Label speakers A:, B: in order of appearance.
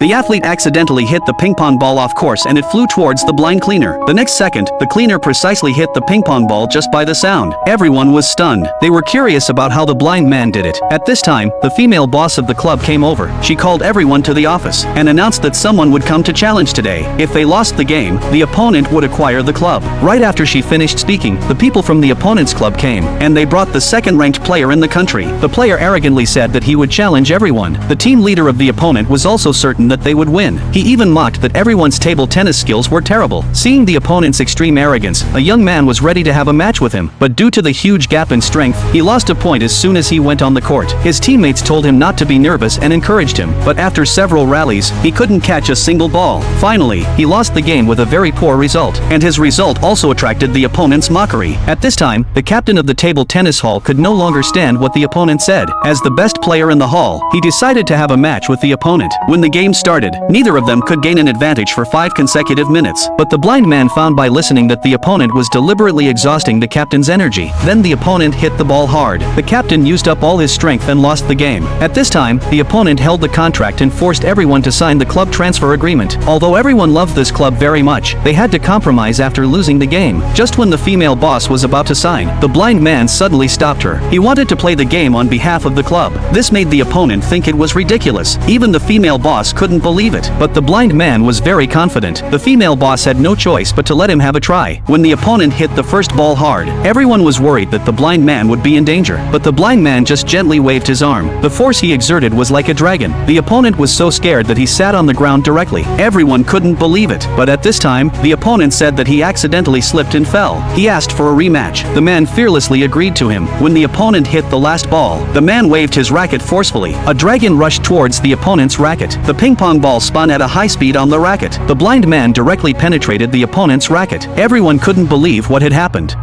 A: The athlete accidentally hit the ping pong ball off course and it flew towards the blind cleaner. The next second, the cleaner precisely hit the ping pong ball just by the sound. Everyone was stunned. They were curious about how the blind man did it. At this time, the female boss of the club came over. She called everyone to the office and announced that someone would come to challenge today. If they lost the game, the opponent would acquire the club. Right after she finished speaking, the people from the opponent's club came, and they brought the second-ranked player in the country. The player arrogantly said that he would challenge everyone. The team leader of the opponent was also certain that they would win. He even mocked that everyone's table tennis skills were terrible. Seeing the opponent's extreme arrogance, a young man was ready to have a match with him, but due to the huge gap in strength, he lost a point as soon as he went on the court. His teammates told him not to be nervous and encouraged him, but after several rallies, he couldn't catch a single ball. Finally, he lost the game with a very poor result, and his result also attracted the opponent's mockery. At this time, the captain of the table tennis hall could no longer stand what the opponent said. As the best player in the hall, he decided to have a match with the opponent. When the game started, neither of them could gain an advantage for 5 consecutive minutes, but the blind man found by listening that the opponent was deliberately exhausting the captain's energy. Then the opponent hit the ball hard. The captain used up all his strength and lost the game. At this time, the opponent held the contract and forced everyone to sign the club transfer agreement. Although everyone loved this club very much, they had to compromise after losing the game. Just when the female boss was about to sign, the blind man suddenly stopped her. He wanted to play the game on behalf of the club. This made the opponent think it was ridiculous. Even the female boss couldn't believe it, but the blind man was very confident. The female boss had no choice but to let him have a try. When the opponent hit the first ball hard, everyone was worried that the blind man would be in danger, but the blind man just gently waved his arm. The force he exerted was like a dragon. The opponent was so scared that he sat on the ground directly. Everyone couldn't believe it, but at this time, the opponent said that he accidentally slipped and fell. He asked for a rematch. The man fearlessly agreed to him. When the opponent hit the last ball, the man waved his racket forcefully. A dragon rushed towards the opponent's racket. The ping pong ball spun at a high speed on the racket. The blind man directly penetrated the opponent's racket. Everyone couldn't believe what had happened.